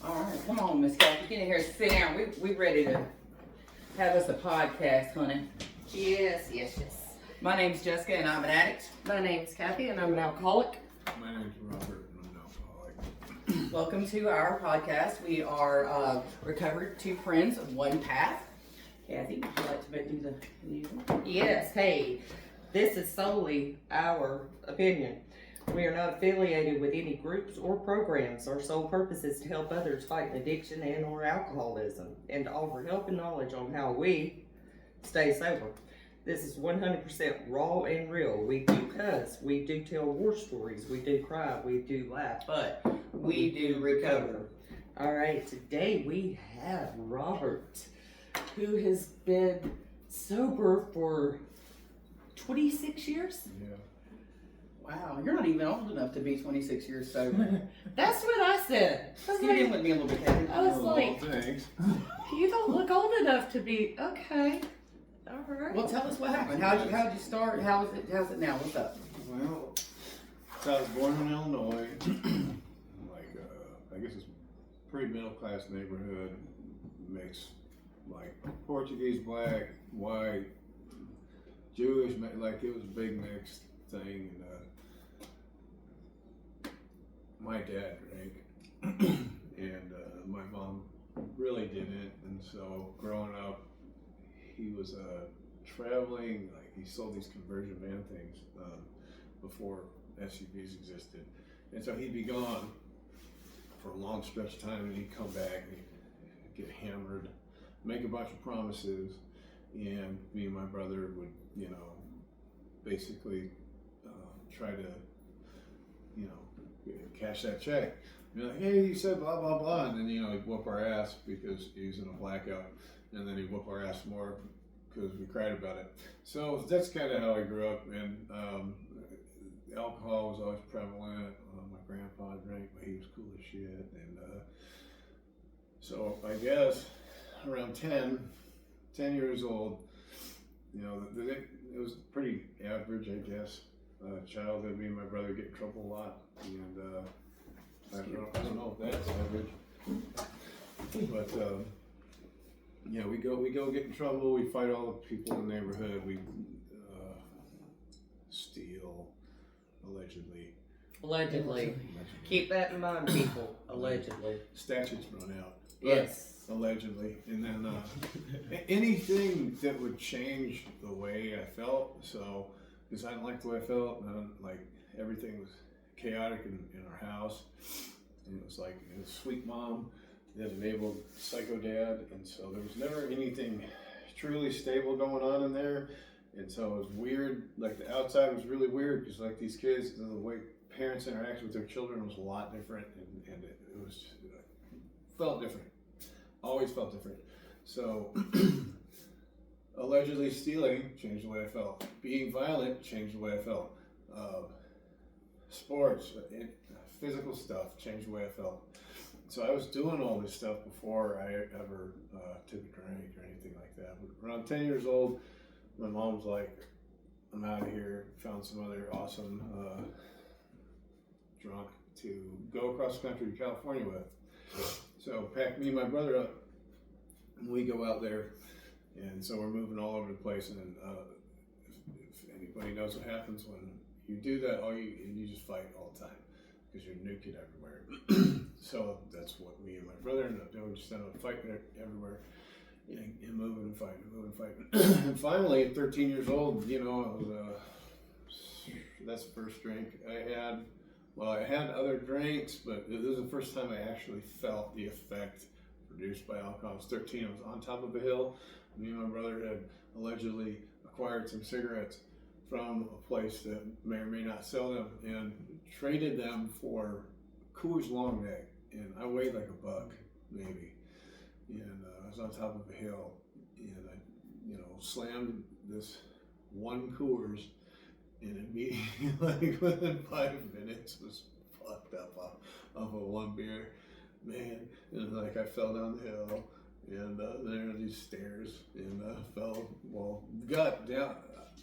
All right, come on, Miss Kathy, get in here, sit down. We ready to have us a podcast, honey. Yes. My name's Jessica, and I'm an addict. My name's Kathy, and I'm an alcoholic. My name's Robert, and I'm an alcoholic. Welcome to our podcast. We are recovered two friends of one path. Kathy, would you like to do the usual? Yes. Hey, this is solely our opinion. We are not affiliated with any groups or programs. Our sole purpose is to help others fight addiction and or alcoholism and to offer help and knowledge on how we stay sober. This is 100% raw and real. We do cuss, we do tell war stories, we do cry, we do laugh, But we do recover. All right, today we have Robert, who has been sober for 26 years. Yeah. Wow, you're not even old enough to be 26 years sober. That's what I said. I was Get in like, with me a little bit, Kathy. I was like, Thanks. you don't look old enough to be, okay. All right. Well, tell us what happened. How'd you start? How's it now? What's up? Well, so I was born in Illinois. I guess it's a pretty middle class neighborhood. Mixed, like Portuguese, black, white, Jewish. Like it was a big mixed thing. And my dad drank, and my mom really didn't. And so growing up, he was traveling, like he sold these conversion van things before SUVs existed. And so he'd be gone for a long stretch of time, and he'd come back and he'd get hammered, make a bunch of promises, and me and my brother would, basically try to, cash that check. Be like, hey, you said blah, blah, blah, and then, he'd whoop our ass because he was in a blackout, and then he'd whoop our ass more because we cried about it. So that's kind of how I grew up, and alcohol was always prevalent. My grandpa drank, but he was cool as shit, and so I guess around 10 years old, it was pretty average, I guess, childhood. Me and my brother get in trouble a lot, and I don't know if that's average, but we go get in trouble. We fight all the people in the neighborhood. We steal, allegedly. Keep that in mind, people. Allegedly. Statutes run out. But Yes. Allegedly, and then anything that would change the way I felt. So, because I didn't like the way I felt, and everything was chaotic in our house. And it was like a sweet mom that enabled psycho dad, and so there was never anything truly stable going on in there. And so it was weird. Like the outside was really weird because like these kids, the way parents interact with their children was a lot different, and it was felt different. Always felt different. So allegedly stealing changed the way I felt. Being violent changed the way I felt. Sports, physical stuff changed the way I felt. So I was doing all this stuff before I ever took a drink or anything like that. But around 10 years old, my mom was like, I'm out of here. Found some other awesome drunk to go across the country to California with. So packed me and my brother up, and we go out there, and so we're moving all over the place. And if anybody knows what happens when you do that, you just fight all the time because you're naked everywhere. So that's what me and my brother ended up doing. We just ended up fighting everywhere, and moving and fighting. And finally, at 13 years old, I was that's the first drink I had. Well, I had other drinks, but this was the first time I actually felt the effect produced by alcohol. I was 13, I was on top of a hill. Me and my brother had allegedly acquired some cigarettes from a place that may or may not sell them and traded them for Coors Long Neck. And I weighed like a buck, maybe. And I was on top of a hill, and I, slammed this one Coors, and immediately, within 5 minutes, was fucked up off of a one beer, man. And I fell down the hill, and there were these stairs, and got down.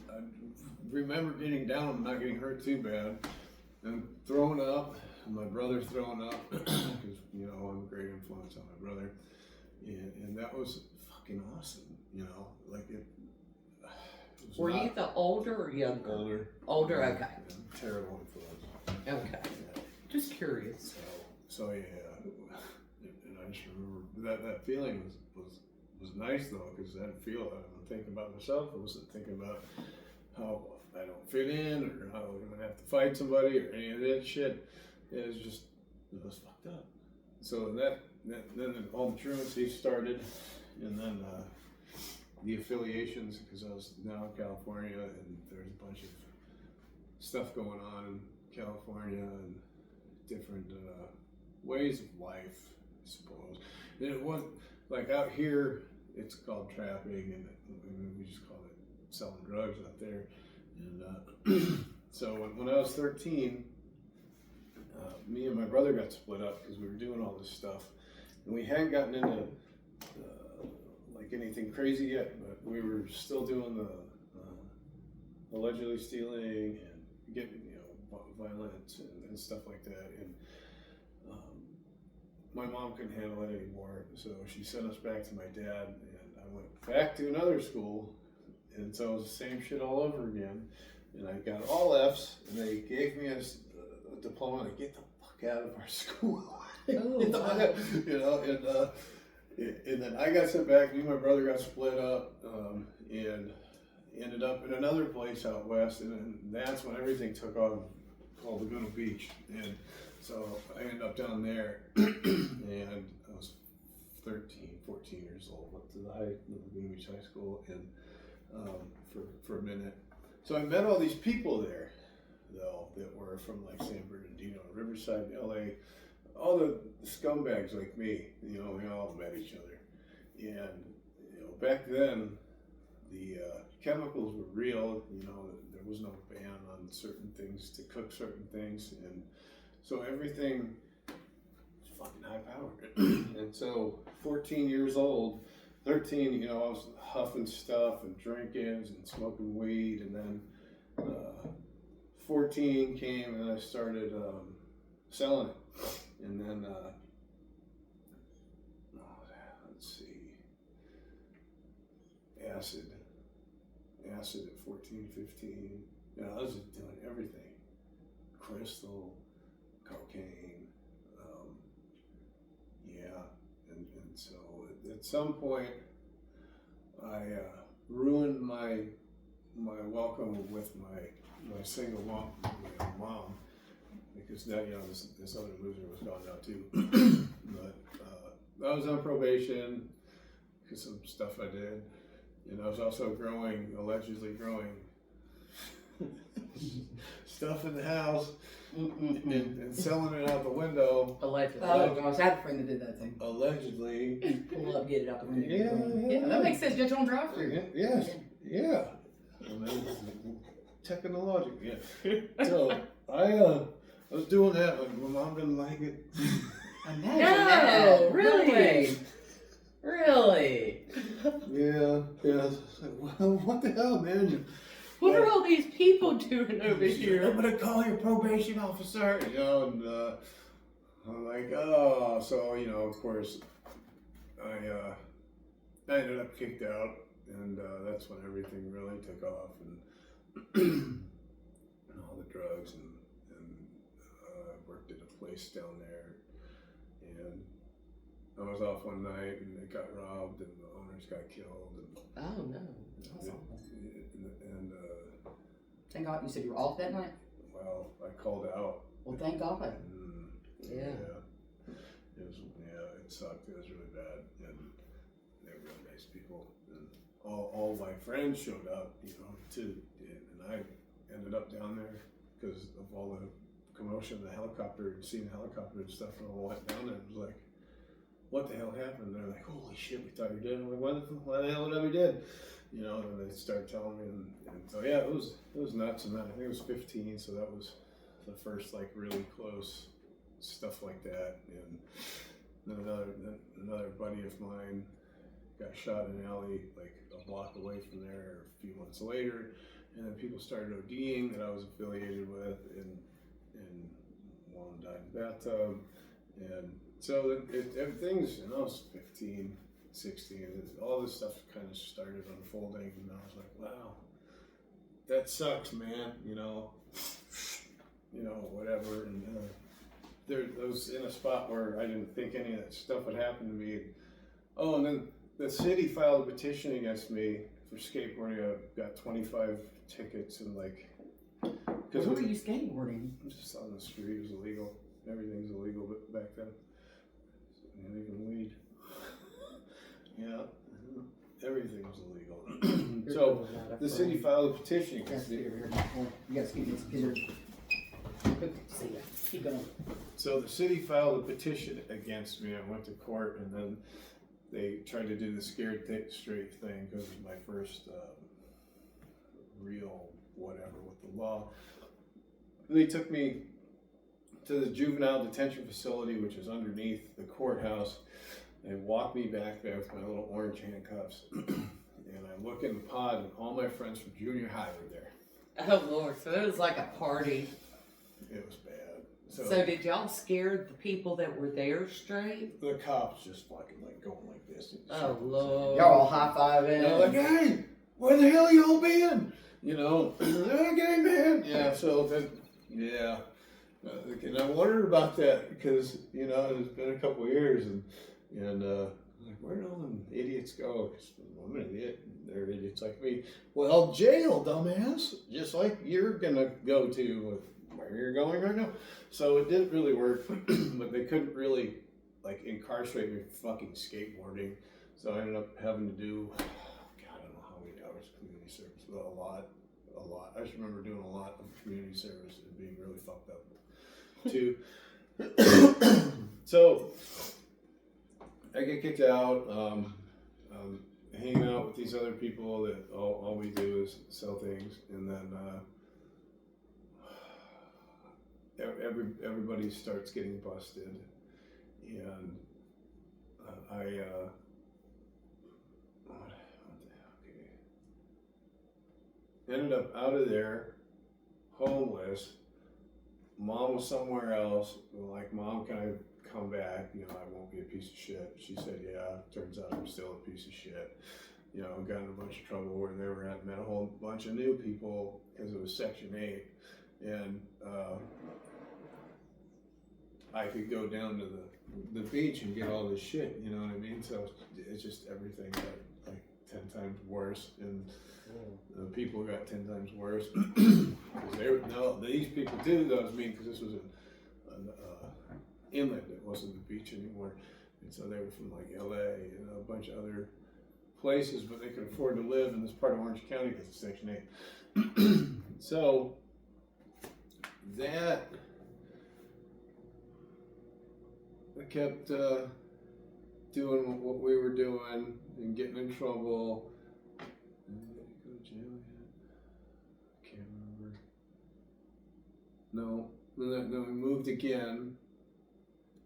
I remember getting down and not getting hurt too bad, and throwing up. My brother throwing up because I'm a great influence on my brother, and that was fucking awesome. You know, like it was Were not you the older or younger? older? Older, okay. Yeah, terrible influence. Okay. Yeah. Just curious. So yeah, and I just remember that feeling was nice though, because I didn't feel it. I wasn't thinking about myself. I wasn't thinking about how I don't fit in or how I'm gonna have to fight somebody or any of that shit. It was fucked up. So then all the truancy started, and then the affiliations, because I was now in California and there's a bunch of stuff going on in California and different ways of life, I suppose. And it was like out here, it's called trapping, and we just call it selling drugs out there. And so when I was 13, me and my brother got split up because we were doing all this stuff, and we hadn't gotten into like anything crazy yet, but we were still doing the allegedly stealing and getting violence and stuff like that. And my mom couldn't handle it anymore, so she sent us back to my dad, and I went back to another school, and so it was the same shit all over again. And I got all F's, and they gave me a diploma to get the fuck out of our school. Oh, And then I got sent back. Me and my brother got split up, and ended up in another place out west, and that's when everything took off, called Laguna Beach. And so I ended up down there, and I was 13, 14 years old. Went to the Laguna Beach High School, and for a minute. So I met all these people there, though, that were from like San Bernardino, Riverside, LA, all the scumbags like me. We all met each other. And back then, the chemicals were real. There was no ban on certain things to cook certain things, and so everything was fucking high powered. And so 14 years old, 13, I was huffing stuff and drinking and smoking weed, and then 14 came and I started selling it. And then, let's see, acid at 14, 15. I was just doing everything. Crystal, cocaine, and so at some point I ruined my welcome with my single mom, because now this other loser was gone now too. But I was on probation because some stuff I did, and I was also allegedly growing stuff in the house and selling it out the window. allegedly. Oh gosh, I had a friend that did that thing. Allegedly. Pull up, get it out the window. Yeah. That makes sense. Get your own drive-through. Yes. Yeah. And then technological. Yeah. So I was doing that, but my mom didn't like it. Imagine No, that. really? Really? Yeah. Well, what the hell, man? What are all these people doing over I'm here? gonna call your probation officer. And I'm like, oh, so of course, I ended up kicked out, and that's when everything really took off, and all the drugs, and worked at a place down there, and I was off one night, and it got robbed, and the owners got killed, and Oh no. and Thank God you said you were off that night. well, I called out. Well, thank God. Yeah. It sucked. It was really bad, and they were really nice people, and all my friends showed up, too, and I ended up down there because of all the commotion, the helicopter, seeing the helicopter and stuff, and all went down there. It was like, what the hell happened? They're like, holy shit, we thought you were dead. I'm like, why the hell would I be dead? And they started telling me, and so yeah, it was nuts. And then I think it was 15, so that was the first like really close stuff like that. And then another buddy of mine got shot in an alley like a block away from there a few months later, and then people started ODing that I was affiliated with, and one died in the bathtub, and So everything's, and I was 15, 16, and all this stuff kind of started unfolding, and I was like, wow, that sucks, man, whatever, and I was in a spot where I didn't think any of that stuff would happen to me. Oh, and then the city filed a petition against me for skateboarding. I got 25 tickets and like. Where were you skateboarding? Just on the street. It was illegal. Everything's illegal, but back then, even weed. Yeah, everything was illegal. So the city filed a petition against me. Yes, keep going. So the city filed a petition against me. I went to court, and then they tried to do the scared straight thing because it was my first real whatever with the law. They took me to the juvenile detention facility, which is underneath the courthouse. They walked me back there with my little orange handcuffs, and I look in the pod, and all my friends from junior high were there. Oh Lord, so it was like a party. It was bad. So did y'all scare the people that were there straight? The cops just fucking like going like this. Oh Lord. Y'all all high-fiving. They're like, hey, where the hell y'all been? Okay, man. Yeah, so then, yeah. And I wondered about that because, it's been a couple of years and like, where did all them idiots go? Because I'm an idiot. They're idiots like me. Well, jail, dumbass. Just like you're going to go to where you're going right now. So it didn't really work, but they couldn't really, like, incarcerate me for fucking skateboarding. So I ended up having to do, God, I don't know how many hours of community service, but a lot. I just remember doing a lot of community service and being really fucked up, too. So I get kicked out, hang out with these other people that all we do is sell things, and then everybody starts getting busted, and ended up out of there, homeless. Mom was somewhere else. Like, Mom, can I come back? I won't be a piece of shit. She said, yeah. Turns out I'm still a piece of shit. Got in a bunch of trouble where they were at. Met a whole bunch of new people because it was Section 8. And I could go down to the beach and get all this shit, you know what I mean? So it's just everything got like 10 times worse. And the people got 10 times worse. These people too, that was mean because this was an inlet. It wasn't the beach anymore. And so they were from like LA and a bunch of other places, but they could afford to live in this part of Orange County because it's Section 8. So that I kept doing what we were doing and getting in trouble. Did he go to jail yet? I can't remember. No. Then we moved again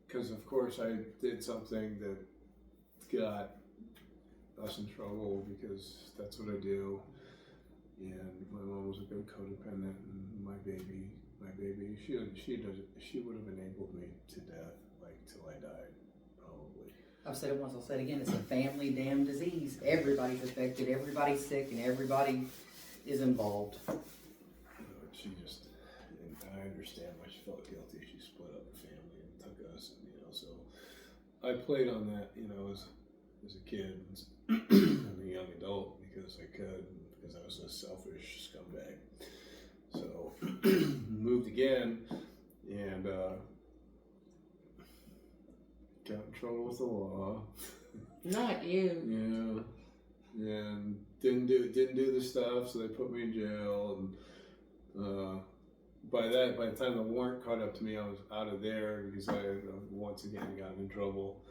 because, of course, I did something that got us in trouble because that's what I do. And my mom was a bit codependent, and my baby, she would have enabled me to death, like till I died, probably. I've said it once, I'll say it again. It's a family damn disease. Everybody's affected, everybody's sick, and everybody is involved. She just, and I understand why she felt guilty. She split up the family and took us, and, so I played on that, as a kid and a young adult because I could, because I was a selfish scumbag. So moved again and got in trouble with the law. Not you. Yeah, and didn't do the stuff, so they put me in jail. And by the time the warrant caught up to me, I was out of there because I once again got in trouble,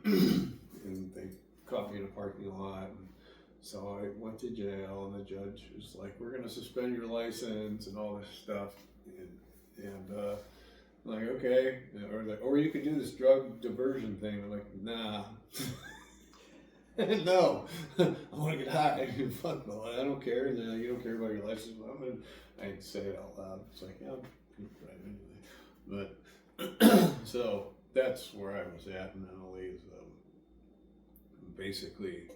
and they caught me in a parking lot. And so I went to jail, and the judge was like, "We're going to suspend your license and all this stuff," and I'm like, okay, or you could do this drug diversion thing. I'm like, nah. No, I want to get high. Fuck no, I don't care. No, you don't care about your license. I didn't say it out loud. It's like, yeah, right anyway. But so that's where I was at mentally. Is basically,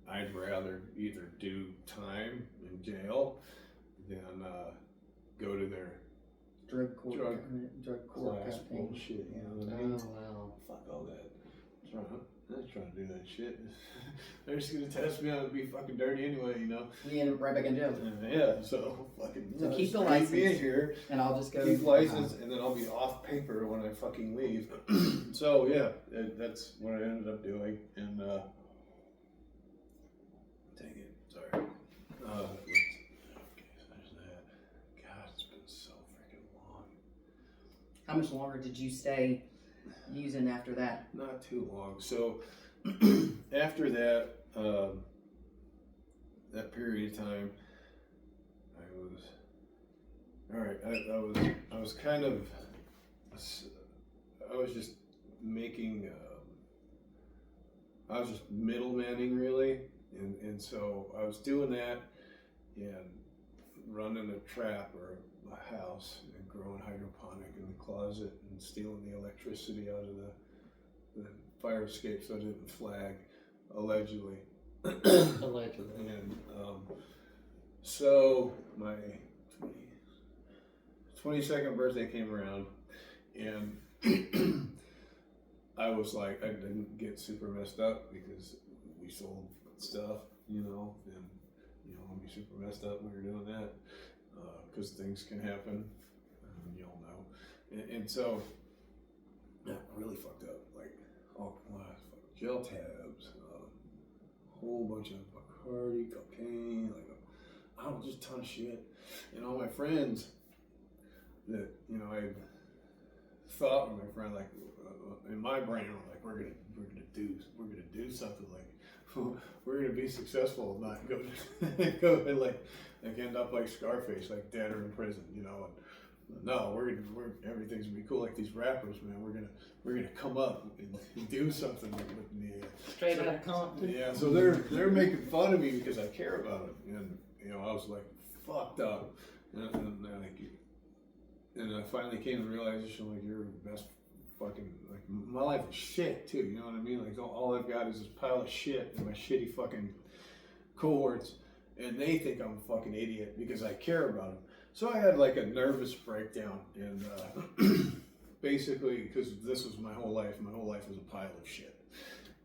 I'd rather either do time in jail than go to their Drug court. Drug court class kind of thing. bullshit. You know what I Oh, mean? wow. Fuck all that. I'm not trying to do that shit. They're just gonna test me. I'm gonna be fucking dirty anyway, you know. We end up right back in jail. And yeah, so fucking So keep just the me license. in here. And I'll just go. Keep license, and then I'll be off paper when I fucking leave. So yeah, that's what I ended up doing. And dang it, sorry. Okay, so there's that. God, it's been so freaking long. How much longer did you stay using after that? Not too long. So after that, that period of time, I was kind of, I was just making, I was just middlemaning really, and so I was doing that and running a trap or a house and growing hydroponic in the closet and stealing the electricity out of the fire escape so it didn't flag, allegedly. Allegedly. And so my 22nd birthday came around, and I was like, I didn't get super messed up because we sold stuff, you know, and you don't want to be super messed up when you're doing that because things can happen, you all know. And so I really fucked up, like all gel tabs, a whole bunch of Bacardi, cocaine, like I don't know, just a ton of shit. And all my friends that, you know, I thought were my friend, like in my brain, I'm like, we're gonna do something, like we're gonna be successful, not go and like end up like Scarface, like dead or in prison, you know. And no, we're everything's gonna be cool, like these rappers, man. We're gonna come up and do something with me. Straight out of Compton. Yeah, so they're making fun of me because I care about them, and you know, I was like fucked up, and I finally came to the realization, like, you're the best fucking, like, my life is shit too, you know what I mean? Like, all I've got is this pile of shit and my shitty fucking cohorts, and they think I'm a fucking idiot because I care about them. So I had like a nervous breakdown, and basically, because this was my whole life was a pile of shit.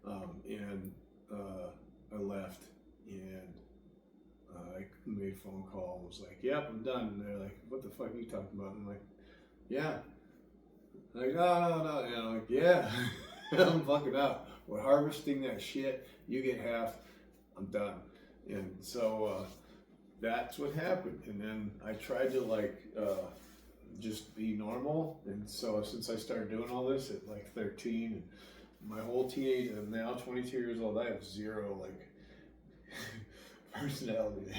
And I left, and I made a phone call and was like, yep, I'm done. And they're like, what the fuck are you talking about? And I'm like, yeah. Like, no. And I'm like, yeah, I'm fucking out. We're harvesting that shit. You get half. I'm done. And so that's what happened. And then I tried to like just be normal. And so since I started doing all this at like 13, and my whole teenage, I'm now 22 years old, I have zero like personality.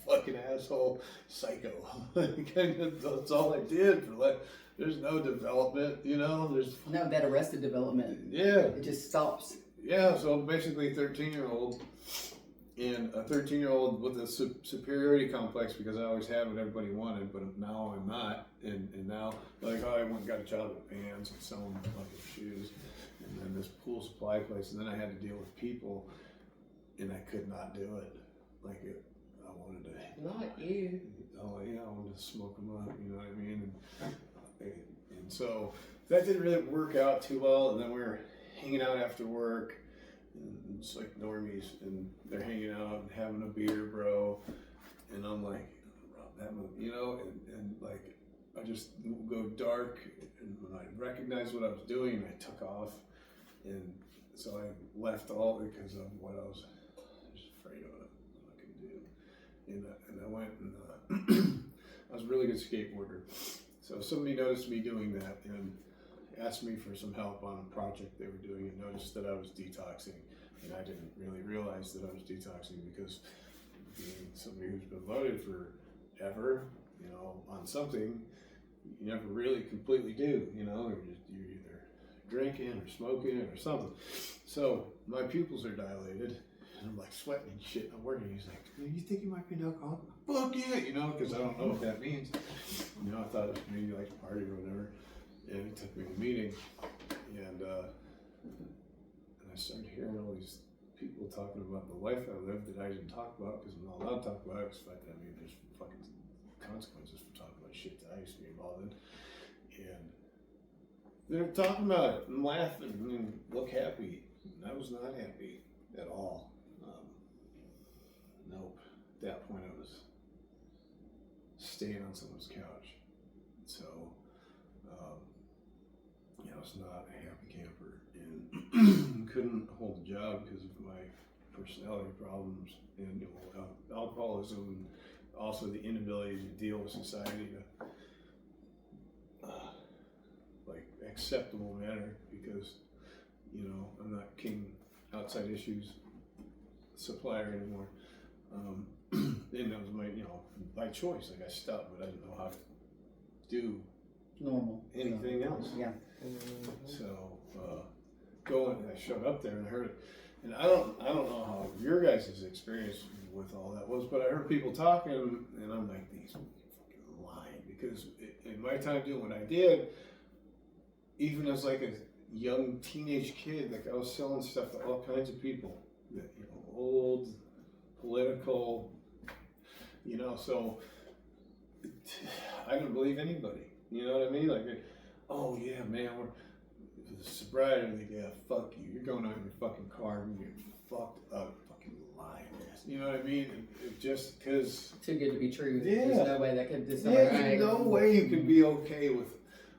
Fucking asshole, psycho. That's all I did for like. There's no development, you know. There's No, that arrested development. yeah. It just stops. Yeah. So basically, 13-year-old, and a 13-year-old with a superiority complex because I always had what everybody wanted, but now I'm not. And now like, oh, I went and got a job at Vans and selling fucking shoes, and then this pool supply place, and then I had to deal with people. And I could not do it. Like I wanted to. Not you. Oh yeah, I wanted to smoke them up. You know what I mean? And so that didn't really work out too well. And then we were hanging out after work, and it's like normies, and they're hanging out and having a beer, bro. And I'm like, that, you know, and like I just go dark. And when I recognized what I was doing, I took off, and so I left all because of what I was. Afraid of what I could do, and I went and I was a really good skateboarder. So somebody noticed me doing that and asked me for some help on a project they were doing, and noticed that I was detoxing, and I didn't really realize that I was detoxing because being somebody who's been loaded forever, you know, on something, you never really completely do, you know, you're either drinking or smoking or something. So my pupils are dilated. And I'm like sweating and shit. I'm working. He's like, you think you might be an alcoholic? Fuck yeah, you know, because I don't know what that means. You know, I thought it was maybe like a party or whatever. And he took me to a meeting. and I started hearing all these people talking about the life I lived that I didn't talk about because I'm not allowed to talk about it. Because I mean, there's fucking consequences for talking about shit that I used to be involved in, and they're talking about it and laughing and look happy. And I was not happy at all. Nope. At that point, I was staying on someone's couch. So, yeah, I was not a happy camper and couldn't hold a job because of my personality problems and alcoholism, and also the inability to deal with society to like acceptable manner because I'm not king outside issues supplier anymore. And that was my by choice. Like I stopped, but I didn't know how to do Normal. anything else. Yeah. So I showed up there and I heard it, and I don't know how your guys' experience with all that was, but I heard people talking, and I'm like, these fucking lying, because in my time doing what I did, even as like a young teenage kid, like I was selling stuff to all kinds of people, that old, political, so I didn't believe anybody. You know what I mean? Like, oh yeah, man, we're sobriety. Like, yeah, fuck you. You're going out in your fucking car and you're fucked up, fucking lying ass. You know what I mean? It just because Too good to be true. Yeah. There's no way that could be there's no way you could be okay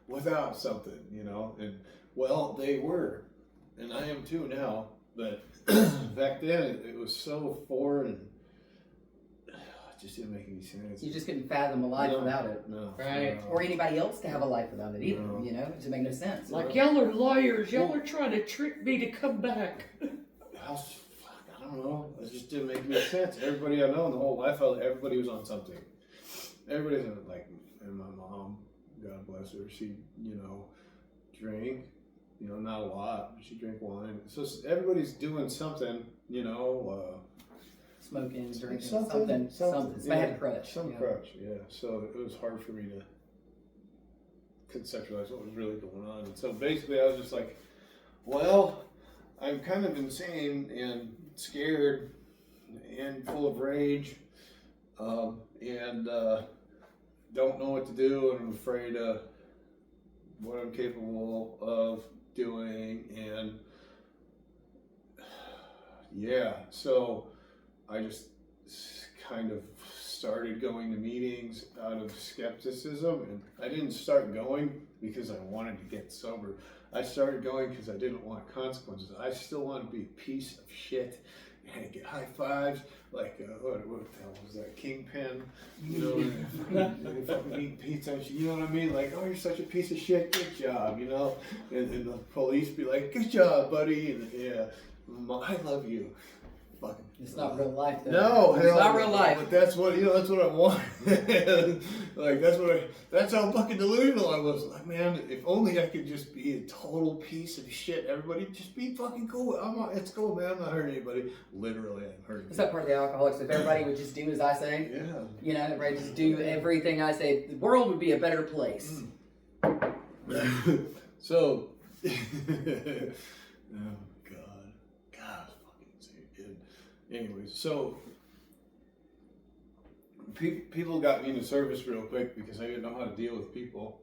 without something. And well, they were, and I am too now. But back then, it was so foreign. It just didn't make any sense. You just couldn't fathom a life without it. No. Right. No. Or anybody else to have a life without it either. No. It just make no sense. Like, y'all are liars. Y'all are trying to trick me to come back. I don't know. It just didn't make any sense. Everybody I know in the whole life, everybody was on something. Everybody's on it. Like, and my mom, God bless her, she, drank. Not a lot, but she drank wine. So everybody's doing something, Smoking, drinking, something. something. They had a crutch. Some crutch, yeah. So it was hard for me to conceptualize what was really going on. And so basically I was just like, well, I'm kind of insane and scared and full of rage, and don't know what to do, and I'm afraid of what I'm capable of doing, and yeah, so I just kind of started going to meetings out of skepticism, and I didn't start going because I wanted to get sober. I started going because I didn't want consequences. I still want to be a piece of shit and get high fives, like what the hell was that, Kingpin? And fucking eat pizza. You know what I mean? Like, oh, you're such a piece of shit. Good job, and the police be like, good job, buddy, and yeah, I love you. Fucking. It's not real life, though. No, it's not real life. But that's what that's what I want. Like that's how fucking delusional I was. Like, man, if only I could just be a total piece of shit. Everybody just be fucking cool. It's cool, man. I'm not hurting anybody. Literally, I'm hurting. It's that part of the alcoholics. If everybody would just do as I say, everybody just do everything I say, the world would be a better place. So, oh God, fucking insane. Anyways, so people got me into service real quick because I didn't know how to deal with people,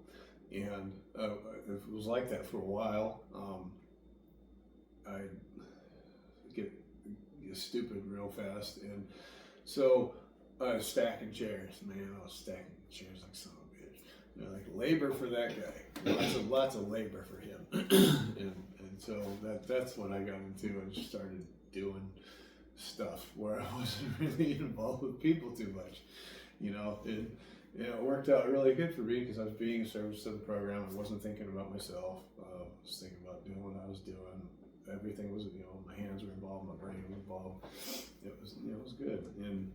and it was like that for a while. I get stupid real fast, and so I was stacking chairs. Man, I was stacking chairs like son of a bitch. Like labor for that guy. Lots of labor for him, and so that's what I got into and just started doing stuff where I wasn't really involved with people too much, it worked out really good for me because I was being of service to the program. I wasn't thinking about myself. I was thinking about doing what I was doing. Everything was, my hands were involved, my brain was involved. It was good, and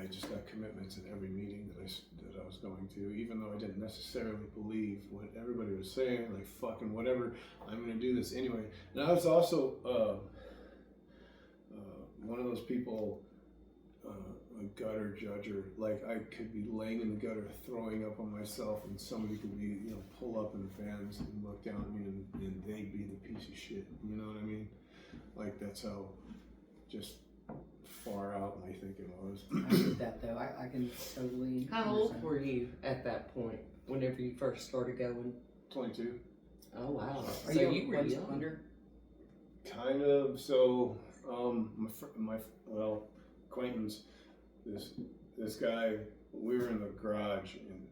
I just got commitments in every meeting that I was going to, even though I didn't necessarily believe what everybody was saying. Like, fucking whatever, I'm gonna do this anyway. And I was also one of those people a gutter judger. Like I could be laying in the gutter throwing up on myself, and somebody could be, you know, pull up in the vans and look down at me, and they'd be the piece of shit. You know what I mean? Like that's how just far out my thinking was. I get that though. I can totally. How old understand. were you at that point, whenever you first started going? 22. Oh, wow. Are So you you were one young. under? Kind of. So, my acquaintance, this guy, we were in the garage, and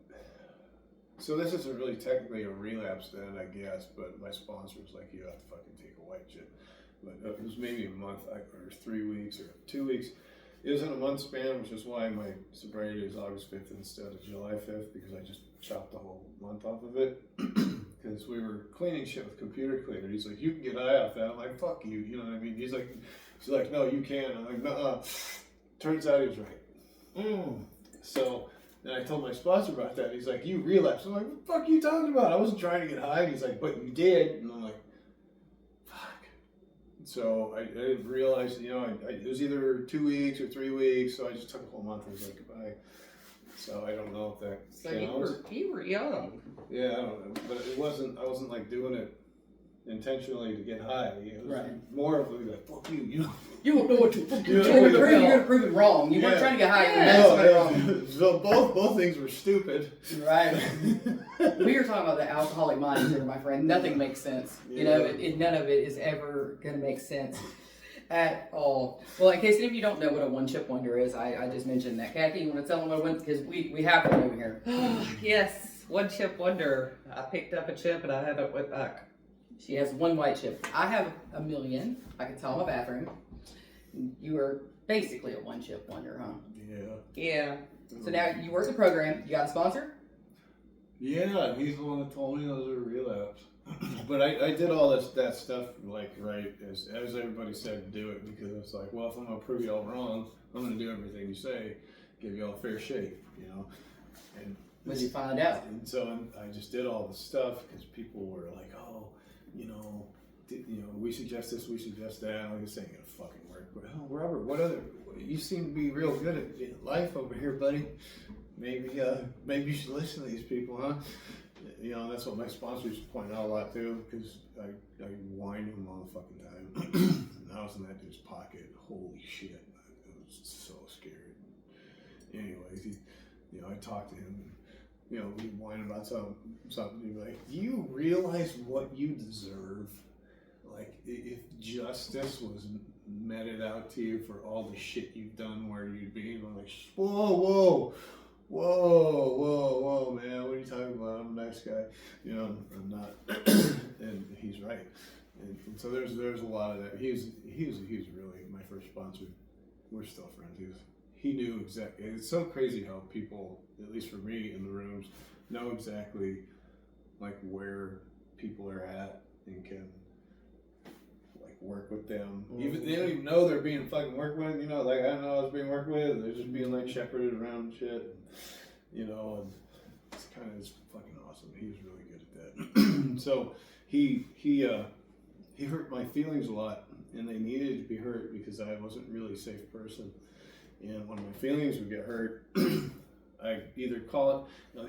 so this isn't really technically a relapse then, I guess. But my sponsor was like, "You have to fucking take a white chip." But it was maybe a month, or 3 weeks, or 2 weeks. It was in a month span, which is why my sobriety is August 5th instead of July 5th, because I just chopped the whole month off of it. Because we were cleaning shit with computer cleaner. He's like, "You can get high off that." I'm like, "Fuck you," you know what I mean? He's like, "No, you can." I'm like, "Nuh-uh." Turns out he was right. So then I told my sponsor about that. He's like, "You relapsed." I'm like, "What the fuck are you talking about? I wasn't trying to get high." And he's like, "But you did." And I'm like, fuck. So I didn't realize, you know, it was either 2 weeks or 3 weeks. So I just took a whole month and was like, goodbye. So I don't know if that So counts. you were young. Yeah, I don't know. But I wasn't like doing it intentionally to get high. It was Right. more of like, fuck you, you know. You don't know what to fucking You do. don't know what You're to gonna prove it wrong. You weren't Yeah. trying to get high. Yeah. You're No, doing something wrong. so both things were stupid. Right. We were talking about the alcoholic mind here, my friend. Nothing makes sense. You know, none of it is ever going to make sense at all. Well, in case any of you don't know what a one chip wonder is, I just mentioned that. Kathy, you want to tell them what it was? Because we have one over here. Yes, one chip wonder. I picked up a chip and I haven't went back. She has one white chip. I have a million. I can tell in my bathroom. You are basically a one chip wonder, huh? Yeah. So now you work the program. You got a sponsor? Yeah, he's the one that told me those were relapse. But I did all that stuff like right as everybody said to do it, because it's like, well, if I'm gonna prove you all wrong, I'm gonna do everything you say, give you all fair shake, you know. And What did you find out? And so I just did all the stuff because people were like, oh, you know, we suggest this, we suggest that. I'm like, this ain't gonna fucking work. But oh, Robert, what other? You seem to be real good at life over here, buddy. Maybe you should listen to these people, huh? You know, that's what my sponsors point out a lot too, because I whined him all the fucking time. And I was in that dude's pocket. Holy shit, I was so scared. Anyways, I talked to him. We whine about something. He'd be like, "Do you realize what you deserve? Like, if justice was meted out to you for all the shit you've done, where you'd be?" And I'm like, whoa, man, what are you talking about? I'm a nice guy. I'm not. And he's right. And so there's a lot of that. He's really my first sponsor. We're still friends. He knew exactly. It's so crazy how people, at least for me in the rooms, know exactly like where people are at and can like work with them. Even they don't even know they're being fucking worked with. Like I don't know I was being worked with. They're just being like shepherded around and shit. And it's it's fucking awesome. He was really good at that. So he hurt my feelings a lot, and they needed to be hurt because I wasn't really a safe person. And when my feelings would get hurt, I either call it,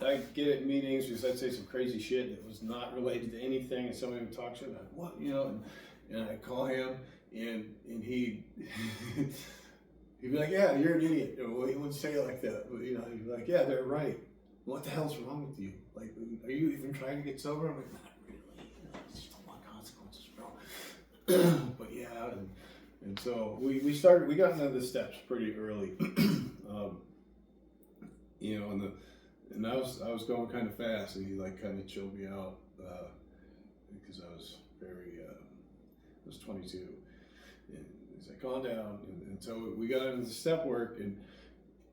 I get at meetings because I'd say some crazy shit that was not related to anything, and somebody would talk shit, and I'd, what, and I'd call him, and he'd be like, "Yeah, you're an idiot." Well, he wouldn't say it like that, but he'd be like, "Yeah, they're right. What the hell's wrong with you? Like, are you even trying to get sober?" I'm like, "Not really. It's just a lot of consequences, bro." But yeah, and so we got into the steps pretty early, and I was going kind of fast, and he like kind of chilled me out because I was I was 22, and he's like, "Calm down," and so we got into the step work, and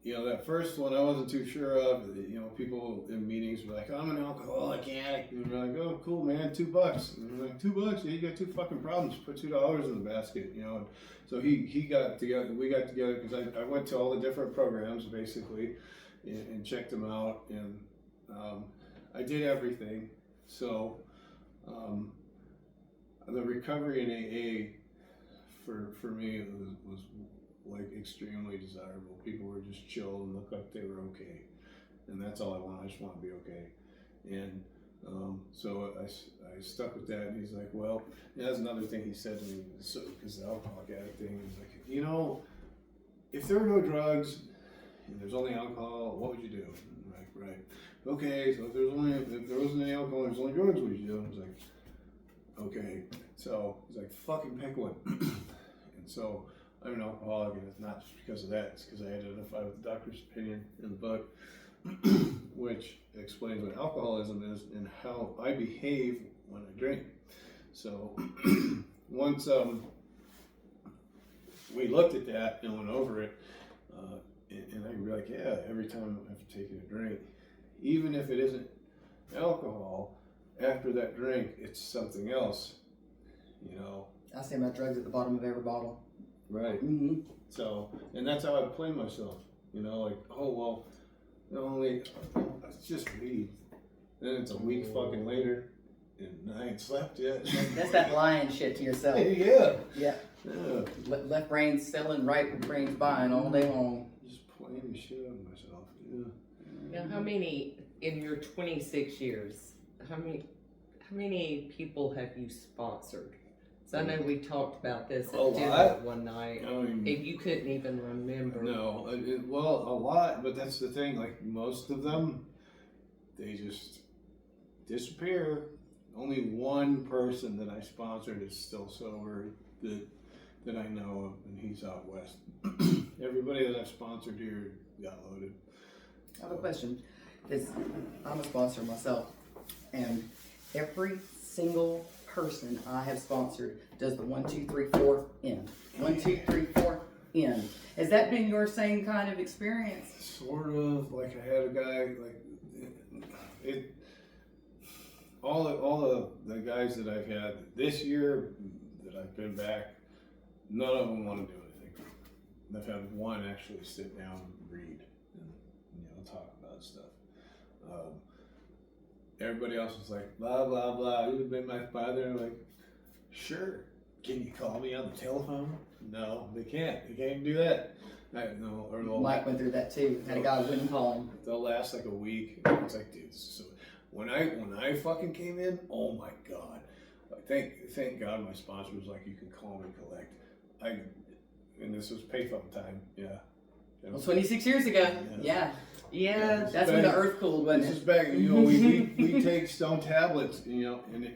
that first one I wasn't too sure of. People in meetings were like, "I'm an alcoholic addict," and we're like, "Oh, cool, man, $2." And we're like, $2? Yeah, you got 2 fucking problems. Put $2 in the basket, And so he got together. We got together because I went to all the different programs basically, and checked them out, and I did everything. So the recovery in AA for me was like extremely desirable. People were just chill and looked like they were okay, and that's all I want. I just want to be okay. And so I stuck with that. And he's like, well, that's another thing he said to me. So because the alcoholic addict thing, he's like, you know, if there were no drugs and there's only alcohol, what would you do? I'm like, right. Okay, so if there wasn't any alcohol, there's only drugs, what would you do? I was like, okay. So he's like, fucking pick one. And so I'm an alcoholic, and it's not just because of that. It's because I identify with the doctor's opinion in the book, which explains what alcoholism is and how I behave when I drink. So once we looked at that and went over it, and I can be like, yeah, every time I've taken a drink, even if it isn't alcohol, after that drink, it's something else, you know. I say my drugs at the bottom of every bottle. Right. Mm-hmm. So, and that's how I play myself, you know, like, oh, well, it's just weed. Then it's a week fucking later, and I ain't slept yet. That's that lying shit to yourself. Yeah. Yeah. Yeah. Left brain selling, right brain's buying all day long. Just playing the shit out of myself. Yeah. Now, how many in your 26 years? How many people have you sponsored? So I know we talked about this A at dinner lot. one night, I mean, and you couldn't even remember. no, well, a lot, but that's the thing. Like most of them, they just disappear. Only one person that I sponsored is still sober that I know of, and he's out west. Everybody that I've sponsored here got loaded. I have a question, because I'm a sponsor myself, and every single person I have sponsored does the 1, 2, 3, 4 end. 1, 2, 3, 4 end. Has that been your same kind of experience? Sort of. Like I had a guy all the guys that I've had this year that I've been back, none of them want to do anything. I've had one actually sit down and read and talk about stuff. Everybody else was like blah blah blah. You've been my father. I'm like, sure. Can you call me on the telephone? No, they can't. They can't do that. Mike went through that too. Had a guy wouldn't call him. They'll last like a week. It's like, dude, so when I fucking came in, oh my god. Thank God my sponsor was like, you can call me collect. And this was payphone time, yeah. Well, 26 years ago. Yeah. Yeah, That's when the earth cooled, wasn't This it? is back, we take stone tablets, and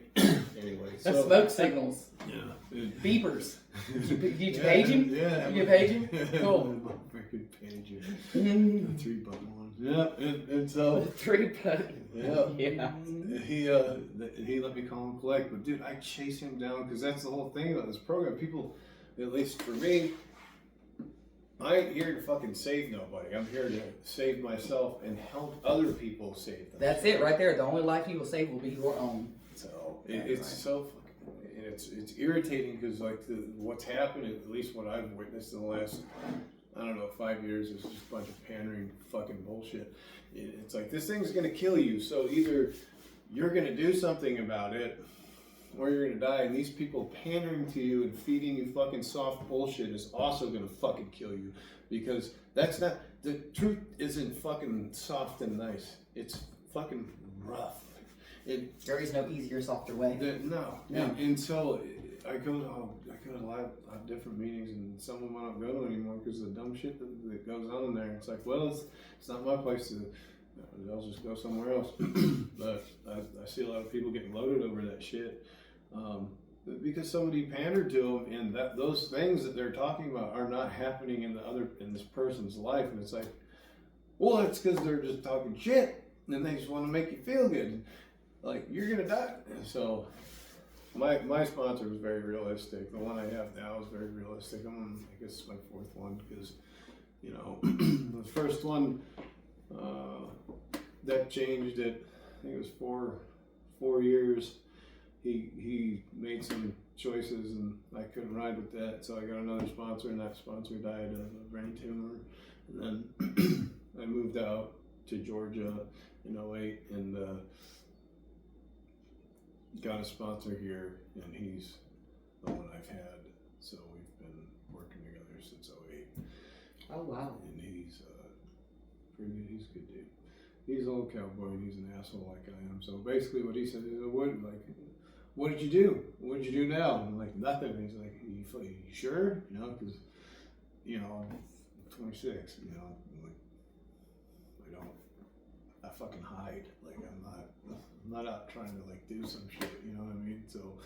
anyway. That's smoke signals. Yeah. Beepers. Did you page him? Yeah. You page him? Cool. Freaking page him. The 3-button one. Yeah, and so. 3-button. Yeah. Yeah. He let me call him collect, but dude, I chase him down because that's the whole thing about this program. People, at least for me, I ain't here to fucking save nobody. I'm here to save myself and help other people save them. That's it right there. The only life you will save will be your own. So it's so fucking, and it's irritating because like what's happened, at least what I've witnessed in the last, I don't know, 5 years, is just a bunch of pandering fucking bullshit. It's like, this thing's gonna kill you, so either you're gonna do something about it, or you're gonna die. And these people pandering to you and feeding you fucking soft bullshit is also gonna fucking kill you, because that's not, the truth isn't fucking soft and nice. It's fucking rough. There is no easier, softer way. No. No. And so I go to a lot of different meetings, and some of them I don't go to anymore because of the dumb shit that goes on in there. It's like, well, it's not my place to. I'll just go somewhere else. But I see a lot of people getting loaded over that shit because somebody pandered to them, and those things that they're talking about are not happening in this person's life, and it's like, well, it's because they're just talking shit, and they just want to make you feel good. Like, you're gonna die. So my sponsor was very realistic. The one I have now is very realistic. I guess it's my 4th one because, the first one that changed it. I think it was 4 years. He made some choices and I couldn't ride with that, so I got another sponsor, and that sponsor died of a brain tumor. And then I moved out to Georgia in 2008 and got a sponsor here, and he's the one I've had So we've been working together since '08. Oh, wow. And he's pretty good. He's a good dude. He's an old cowboy and he's an asshole like I am. So basically, what he said is, what did you do? What did you do now?" And I'm like, "Nothing." And he's like, you sure? You know, because I'm 26. You know, I'm like, I fucking hide. Like I'm not out trying to like do some shit. You know what I mean? So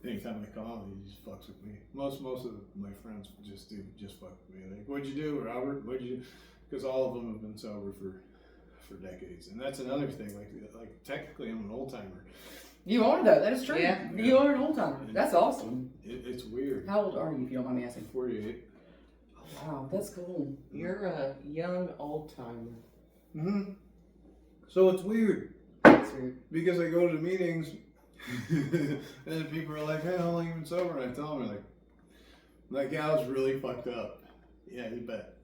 anytime I call him, he just fucks with me. Most of my friends just fuck with me. Like, "What'd you do, Robert? What'd you do?" Because all of them have been sober for decades, and that's another thing. Like technically, I'm an old timer. You are though. That is true. Yeah. You are an old timer. That's awesome. It's weird. How old are you, if you don't mind me asking? 48. Oh, wow, that's cool. You're a young old timer. Mm-hmm. So it's weird That's weird. because I go to the meetings, and then people are like, "Hey, how long you been sober?" And I tell them, like, "Yeah, I was really fucked up." Yeah, you bet.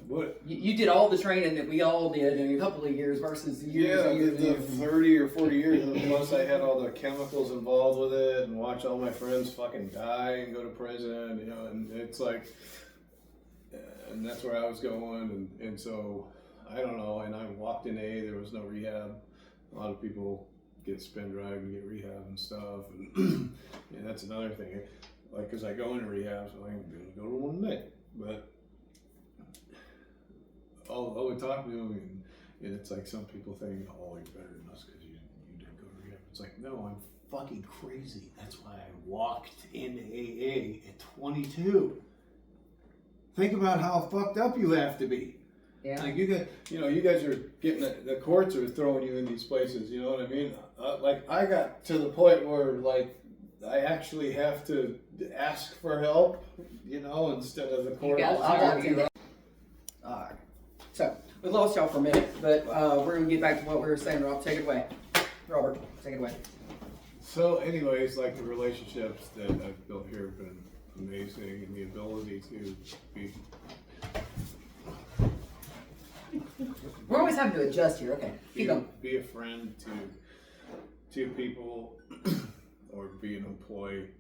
What? You did all the training that we all did in a couple of years versus years Yeah, and years and the years. 30 or 40 years. And plus, I had all the chemicals involved with it, and watch all my friends fucking die and go to prison. You know, and it's like, and that's where I was going, and so I don't know. And I walked in AA. There was no rehab. A lot of people get spin drive and get rehab and stuff, and that's another thing. Like, cause I go into rehab, so I'm gonna go to one day, but. I would talk to him, and it's like some people think, "Oh, you're better than us because you didn't go to rehab." It's like, no, I'm fucking crazy. That's why I walked into AA at 22. Think about how fucked up you have to be. Yeah. Like you guys are getting the courts are throwing you in these places. You know what I mean? Like I got to the point where like I actually have to ask for help. You know, instead of the court. Alright. So, we lost y'all for a minute, but we're going to get back to what we were saying, Rob. Take it away. Robert, take it away. So anyways, like the relationships that I've built here have been amazing, and the ability to be... We're always having to adjust here. Okay, keep going. Be a friend to people, or be an employee.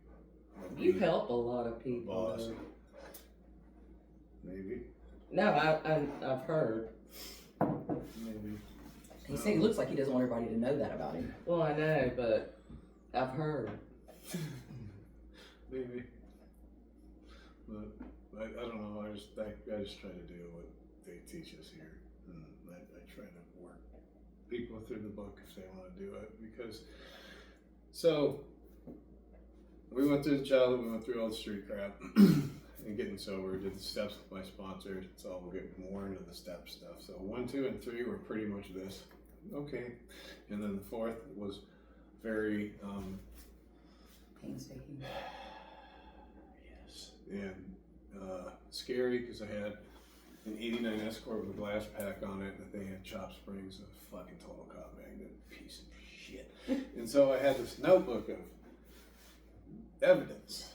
You help a lot of people. Boss. though. Maybe. No, I've heard. Maybe. He said he looks like he doesn't want everybody to know that about him. Well, I know, but I've heard. Maybe. But I don't know. I just try to do what they teach us here, and I try to work people through the book if they want to do it. Because so we went through the childhood, we went through all the street crap. And getting sober, did the steps with my sponsor, so we'll get more into the step stuff. So 1, 2, and 3 were pretty much this. Okay. And then the 4th was very Painstaking. yes. And scary because I had an 89 Escort with a glass pack on it that they had chop springs, a fucking total cop magnet piece of shit. And so I had this notebook of evidence.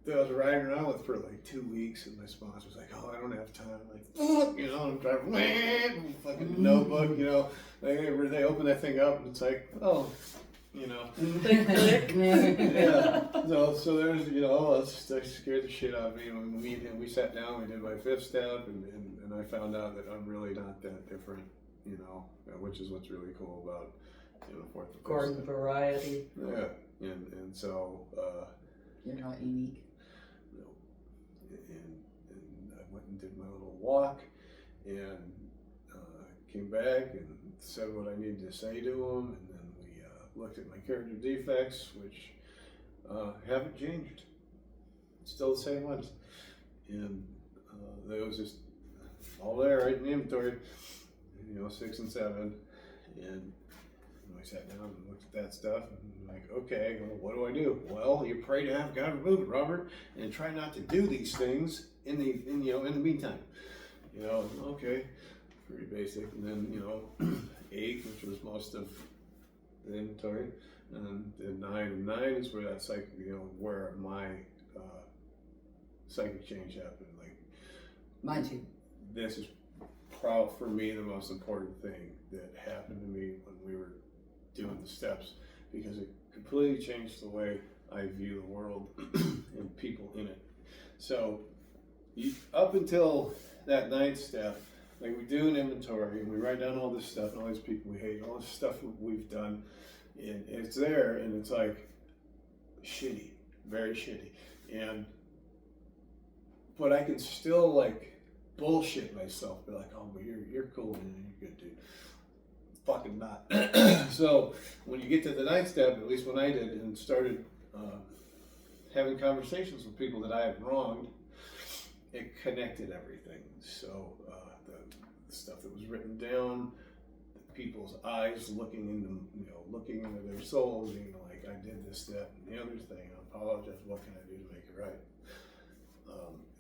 That I was riding around with for like 2 weeks, and my sponsor was like, "Oh, I don't have time." I'm like, you know, I'm driving, fucking notebook, you know. They open that thing up, and it's like, oh, you know. Yeah. So there's, you know, that scared the shit out of me. When we sat down, we did my 5th step, and I found out that I'm really not that different, you know, which is what's really cool about, you know, 4th and 5th Garden step. variety. Yeah, and so. You're not unique. And I went and did my little walk, and came back and said what I needed to say to him, and then we looked at my character defects, which haven't changed. Still the same ones, and they was just all there right in the inventory, you know, 6 and 7, and I sat down and looked at that stuff, and like, okay, well, what do I do? Well, you pray to have God remove it, Robert, and try not to do these things in the meantime. You know, okay, pretty basic. And then, you know, 8, which was most of the inventory, and then 9 and 9 is where that psychic, you know, where my psychic change happened. Like, Mine too. this is probably for me the most important thing that happened to me when we were doing the steps, because it completely changed the way I view the world and people in it. So up until that ninth step, like we do an inventory and we write down all this stuff and all these people we hate, all this stuff we've done, and it's there and it's like shitty, very shitty. But I can still like bullshit myself, be like, oh, but you're cool, man, you're good, dude. Fucking not. So when you get to the ninth step, at least when I did, and started having conversations with people that I had wronged, it connected everything. So the stuff that was written down, the people's eyes looking into their souls, like I did this, that, and the other thing. I apologize. What can I do to make it right?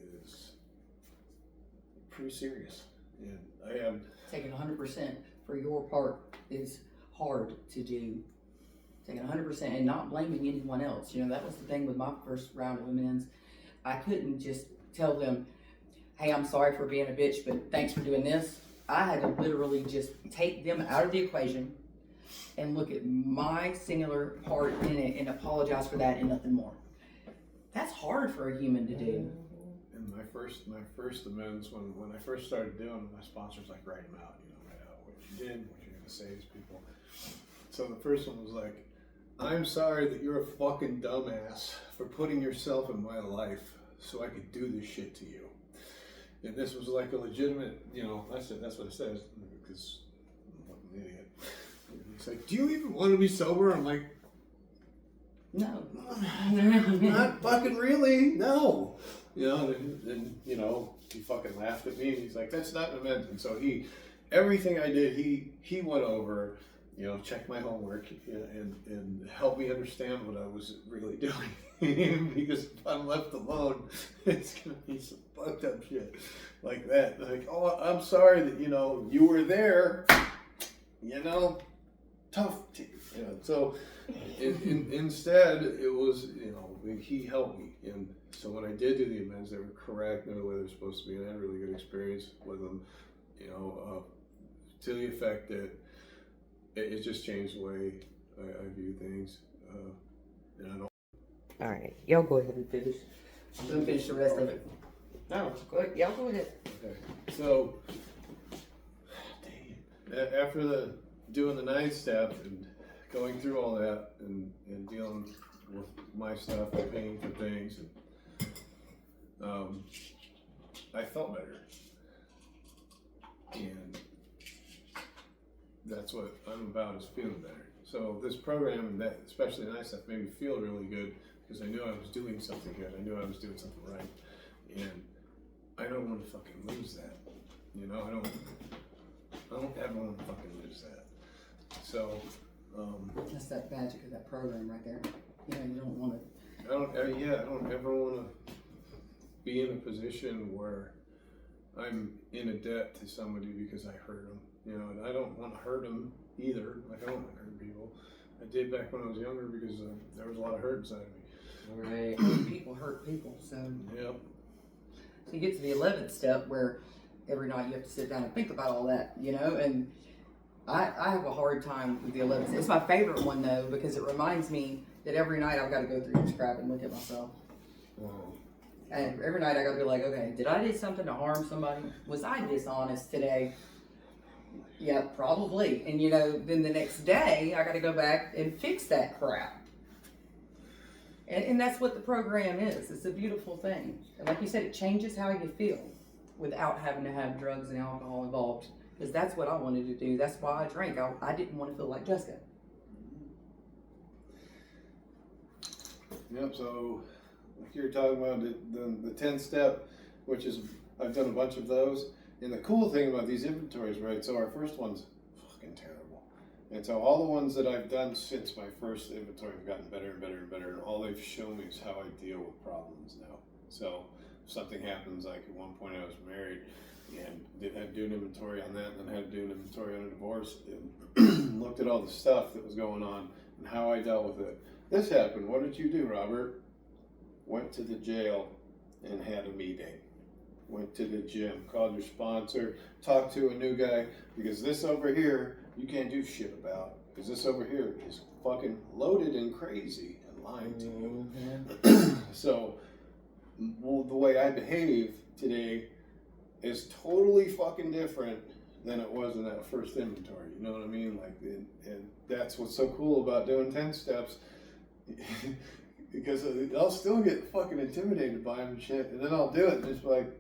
It is pretty serious, and I have Taking 100% for your part is hard to do. Taking 100% and not blaming anyone else. That was the thing with my first round of amends. I couldn't just tell them, hey, I'm sorry for being a bitch, but thanks for doing this. I had to literally just take them out of the equation and look at my singular part in it and apologize for that and nothing more. That's hard for a human to do. And my first amends, when I first started doing them, my sponsors like write them out, write out what you did, what you're gonna say to these people. So the first one was like, I'm sorry that you're a fucking dumbass for putting yourself in my life so I could do this shit to you. And this was like a legitimate, that's what it says, because I'm an idiot. And he's like, do you even want to be sober? I'm like, No. not fucking really, no. And he fucking laughed at me and he's like, that's not an amends. And so everything I did, he went over, checked my homework and helped me understand what I was really doing. Because if I'm left alone, it's gonna be some fucked up shit like that. Like, oh, I'm sorry that, you were there, tough. So instead it was, he helped me. And so when I did do the amends, they were correct, knew the way they're supposed to be, and I had a really good experience with them, to the effect that it just changed the way I view things. And I don't. All right, y'all go ahead and finish. I'm gonna finish the rest of it. No, go ahead. Y'all go ahead. Okay. So, after doing the ninth step and going through all that and dealing with my stuff and paying for things, and I felt better. And that's what I'm about, is feeling better. So this program, and that, especially the night stuff, made me feel really good because I knew I was doing something good. I knew I was doing something right. And I don't want to fucking lose that. I don't ever want to fucking lose that. So, That's that magic of that program right there. You don't want to. I don't ever want to be in a position where I'm in a debt to somebody because I hurt them. And I don't want to hurt them either. Like, I don't want to hurt people. I did back when I was younger because there was a lot of hurt inside of me. Right. People hurt people. So Yep. So you get to the 11th step where every night you have to sit down and think about all that, and I have a hard time with the 11th. It's my favorite one though, because it reminds me that every night I've got to go through this crap and look at myself. Wow. And every night I got to be like, okay, did I do something to harm somebody? Was I dishonest today? Yeah, probably. And then the next day I got to go back and fix that crap. And that's what the program is. It's a beautiful thing. And like you said, it changes how you feel without having to have drugs and alcohol involved. Because that's what I wanted to do. That's why I drank. I didn't want to feel like Jessica. Yep, so like you were talking about the 10th step, which is, I've done a bunch of those. And the cool thing about these inventories, right, so our first one's fucking terrible. And so all the ones that I've done since my first inventory have gotten better and better and better, and all they've shown me is how I deal with problems now. So if something happens, like at one point I was married and had to do an inventory on that, and then had to do an inventory on a divorce, and looked at all the stuff that was going on and how I dealt with it. This happened. What did you do, Robert? Went to the jail and had a meeting. Went to the gym, called your sponsor, talked to a new guy, because this over here, you can't do shit about. Because this over here is fucking loaded and crazy and lying to you. Mm-hmm. So, well, the way I behave today is totally fucking different than it was in that first inventory. You know what I mean? Like, and that's what's so cool about doing 10 steps. Because I'll still get fucking intimidated by them and shit, and then I'll do it and just be like,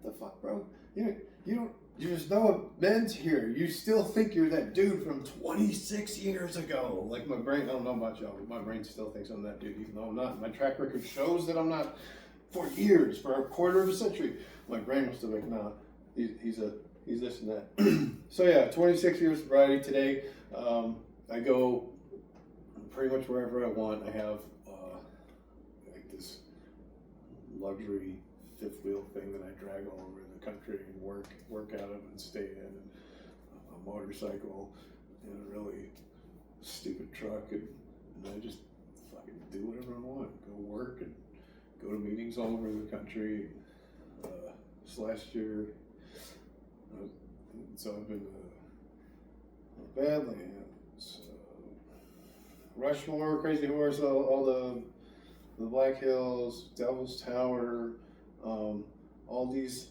the fuck, bro? You don't. There's no amends here. You still think you're that dude from 26 years ago. Like my brain, I don't know about y'all, but my brain still thinks I'm that dude, even though I'm not. My track record shows that I'm not. For years, for a quarter of a century, my brain was still like, nah, he's this and that. So yeah, 26 years sobriety today. I go pretty much wherever I want. I have like this luxury fifth wheel thing that I drag all over the country and work out of and stay in, and a motorcycle and a really stupid truck, and I just fucking do whatever I want. Go work and go to meetings all over the country. This last year, so I've been to Badlands, Rushmore, Crazy Horse, all the Black Hills, Devil's Tower, all these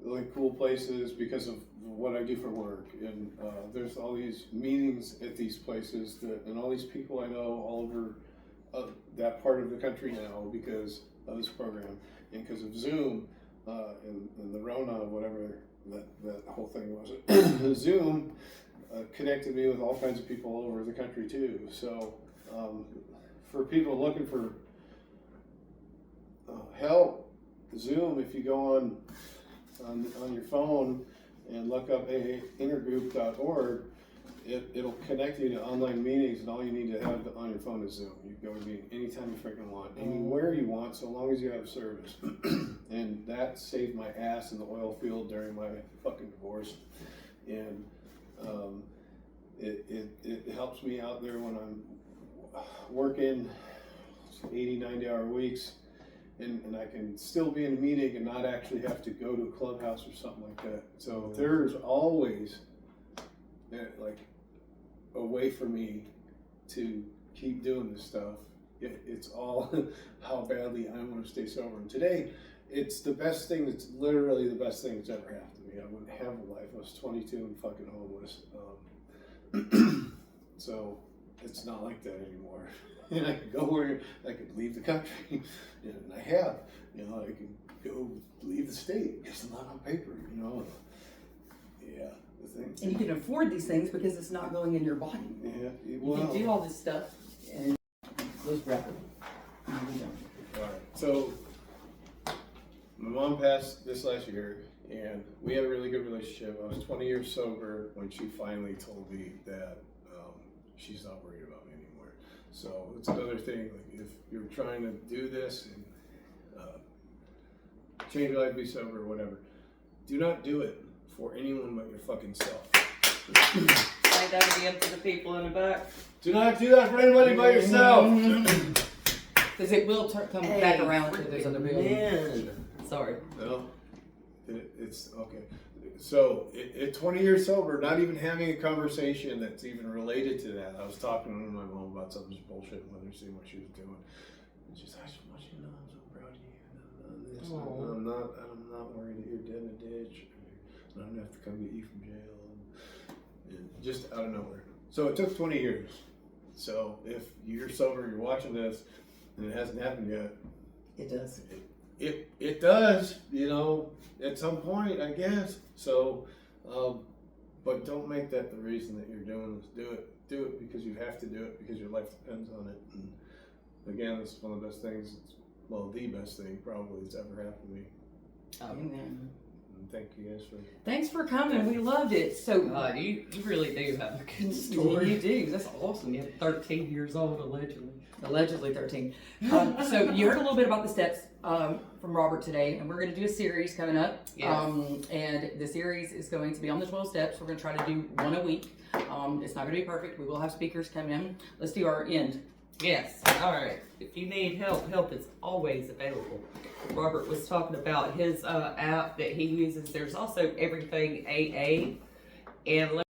really cool places because of what I do for work. And there's all these meetings at these places and all these people I know all over that part of the country now because of this program and because of Zoom and the Rona, whatever that whole thing was. Zoom connected me with all kinds of people all over the country too. So for people looking for help, Zoom, if you go on your phone and look up intergroup.org, it'll connect you to online meetings, and all you need to have on your phone is Zoom. You can go to meeting anytime you freaking want, anywhere you want, so long as you have service. And that saved my ass in the oil field during my fucking divorce. And it helps me out there when I'm working 80, 90-hour weeks. And I can still be in a meeting and not actually have to go to a clubhouse or something like that. So there's always like a way for me to keep doing this stuff. It's all how badly I want to stay sober. And today, it's the best thing. It's literally the best thing that's ever happened to me. I wouldn't have a life. I was 22 and fucking homeless. So it's not like that anymore. And I could go where I could leave the country, and I have. I can go leave the state, just not on paper. Yeah, the thing. And you can afford these things because it's not going in your body. Yeah, You can do all this stuff and lose rapidly. All right. So my mom passed this last year, and we had a really good relationship. I was 20 years sober when she finally told me that she's not worried about me anymore. So it's another thing. Like if you're trying to do this and change your life, be sober, or whatever, do not do it for anyone but your fucking self. Say that again to the people in the back. Do not do that for anybody but yourself. Because it will come back around to those other people. Sorry. No, it's okay. So at 20 years sober, not even having a conversation that's even related to that. I was talking to my mom about something bullshit and letting her see what she was doing. And she's like, I just want you to know I'm so proud of you. I'm not worried that you're dead in a ditch. And I'm gonna have to come get you from jail. And just out of nowhere. So it took 20 years. So if you're sober, you're watching this, and it hasn't happened yet. It does. It does, at some point, I guess. So, but don't make that the reason that you're doing this. Do it because you have to do it because your life depends on it. And again, it's one of the best things. The best thing probably that's ever happened to me. Amen. And thank you guys for. Thanks for coming. We loved it. So God, you really do have a good story. You do. That's awesome. You're 13 years old, allegedly. Allegedly 13. So you heard a little bit about the steps from Robert today, and we're going to do a series coming up. Yes. And the series is going to be on the 12 steps. We're going to try to do one a week. It's not going to be perfect. We will have speakers come in. Let's do our end. Yes. All right. If you need help is always available. Robert was talking about his app that he uses. There's also Everything AA, and